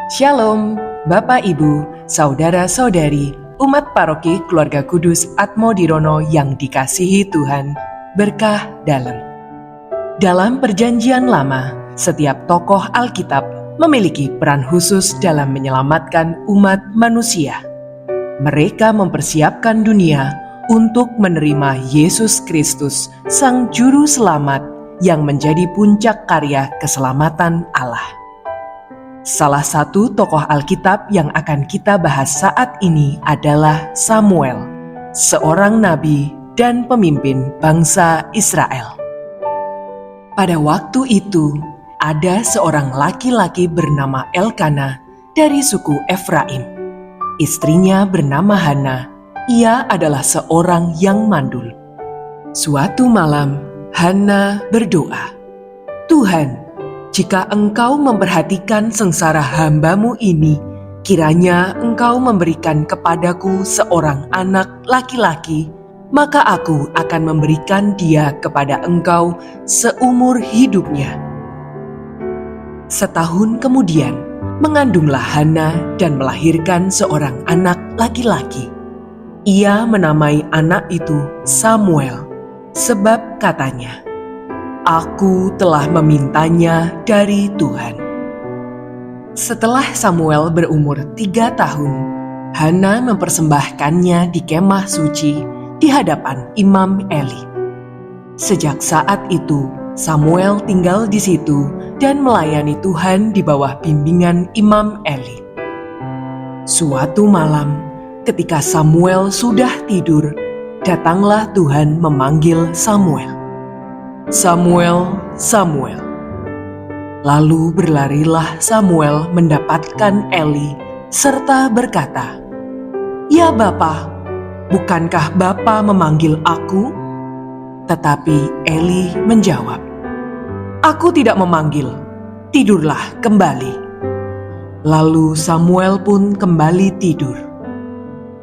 Shalom, Bapak Ibu, Saudara-saudari, umat paroki Keluarga Kudus Atmo Dirono yang dikasihi Tuhan, berkah dalam. Dalam Perjanjian Lama, setiap tokoh Alkitab memiliki peran khusus dalam menyelamatkan umat manusia. Mereka mempersiapkan dunia untuk menerima Yesus Kristus, Sang Juru Selamat yang menjadi puncak karya keselamatan Allah. Salah satu tokoh Alkitab yang akan kita bahas saat ini adalah Samuel, seorang nabi dan pemimpin bangsa Israel. Pada waktu itu, ada seorang laki-laki bernama Elkana dari suku Efraim. Istrinya bernama Hana. Ia adalah seorang yang mandul. Suatu malam, Hana berdoa, "Tuhan, jika Engkau memperhatikan sengsara hamba-Mu ini, kiranya Engkau memberikan kepadaku seorang anak laki-laki, maka aku akan memberikan dia kepada Engkau seumur hidupnya." Setahun kemudian, mengandunglah Hana dan melahirkan seorang anak laki-laki. Ia menamai anak itu Samuel, sebab katanya, "Aku telah memintanya dari Tuhan." Setelah Samuel berumur 3 tahun, Hana mempersembahkannya di kemah suci di hadapan Imam Eli. Sejak saat itu, Samuel tinggal di situ dan melayani Tuhan di bawah bimbingan Imam Eli. Suatu malam, ketika Samuel sudah tidur, datanglah Tuhan memanggil Samuel. "Samuel, Samuel." Lalu berlarilah Samuel mendapatkan Eli serta berkata, "Ya Bapa, bukankah Bapa memanggil aku?" Tetapi Eli menjawab, "Aku tidak memanggil, tidurlah kembali." Lalu Samuel pun kembali tidur.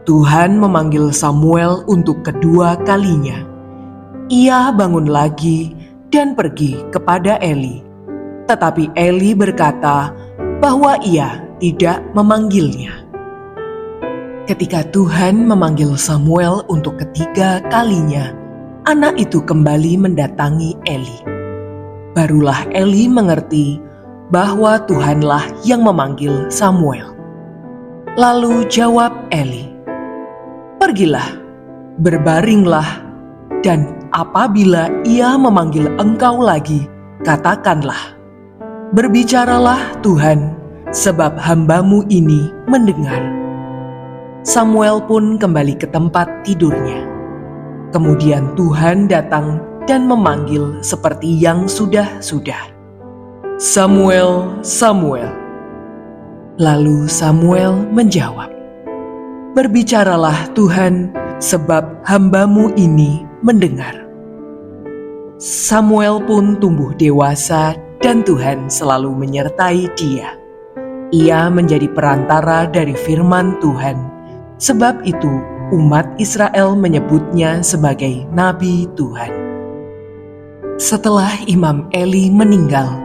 Tuhan memanggil Samuel untuk kedua kalinya. Ia bangun lagi dan pergi kepada Eli. Tetapi Eli berkata bahwa ia tidak memanggilnya. Ketika Tuhan memanggil Samuel untuk ketiga kalinya, anak itu kembali mendatangi Eli. Barulah Eli mengerti bahwa Tuhanlah yang memanggil Samuel. Lalu jawab Eli, "Pergilah, berbaringlah, dan apabila ia memanggil engkau lagi, katakanlah, 'Berbicaralah Tuhan, sebab hamba-Mu ini mendengar.'" Samuel pun kembali ke tempat tidurnya. Kemudian Tuhan datang dan memanggil seperti yang sudah-sudah, "Samuel, Samuel." Lalu Samuel menjawab, "Berbicaralah Tuhan, sebab hamba-Mu ini mendengar." Samuel pun tumbuh dewasa dan Tuhan selalu menyertai dia. Ia menjadi perantara dari firman Tuhan. Sebab itu umat Israel menyebutnya sebagai Nabi Tuhan. Setelah Imam Eli meninggal,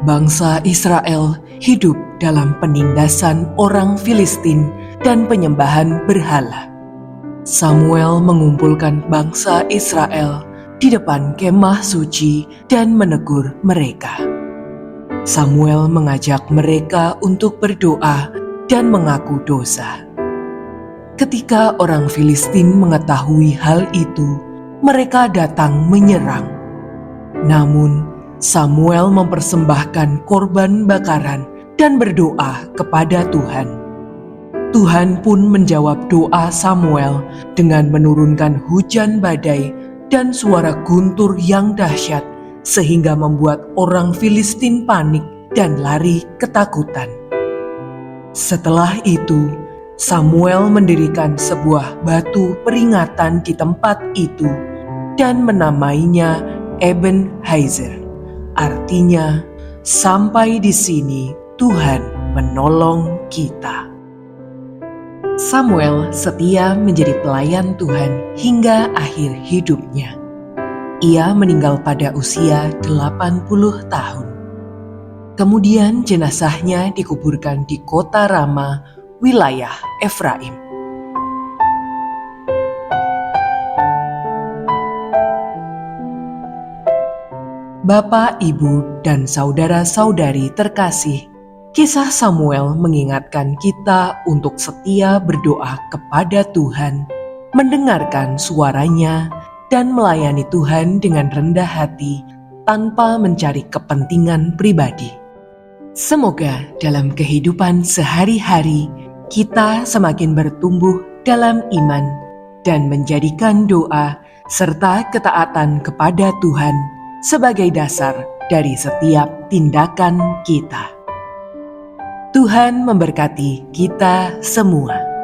bangsa Israel hidup dalam penindasan orang Filistin dan penyembahan berhala. Samuel mengumpulkan bangsa Israel di depan kemah suci dan menegur mereka. Samuel mengajak mereka untuk berdoa dan mengaku dosa. Ketika orang Filistin mengetahui hal itu, mereka datang menyerang. Namun, Samuel mempersembahkan korban bakaran dan berdoa kepada Tuhan. Tuhan pun menjawab doa Samuel dengan menurunkan hujan badai dan suara guntur yang dahsyat, sehingga membuat orang Filistin panik dan lari ketakutan. Setelah itu, Samuel mendirikan sebuah batu peringatan di tempat itu dan menamainya Eben Hazer. Artinya, "Sampai di sini Tuhan menolong kita." Samuel setia menjadi pelayan Tuhan hingga akhir hidupnya. Ia meninggal pada usia 80 tahun. Kemudian jenazahnya dikuburkan di kota Rama, wilayah Efraim. Bapak, Ibu, dan saudara-saudari terkasih, kisah Samuel mengingatkan kita untuk setia berdoa kepada Tuhan, mendengarkan suaranya, dan melayani Tuhan dengan rendah hati tanpa mencari kepentingan pribadi. Semoga dalam kehidupan sehari-hari kita semakin bertumbuh dalam iman dan menjadikan doa serta ketaatan kepada Tuhan sebagai dasar dari setiap tindakan kita. Tuhan memberkati kita semua.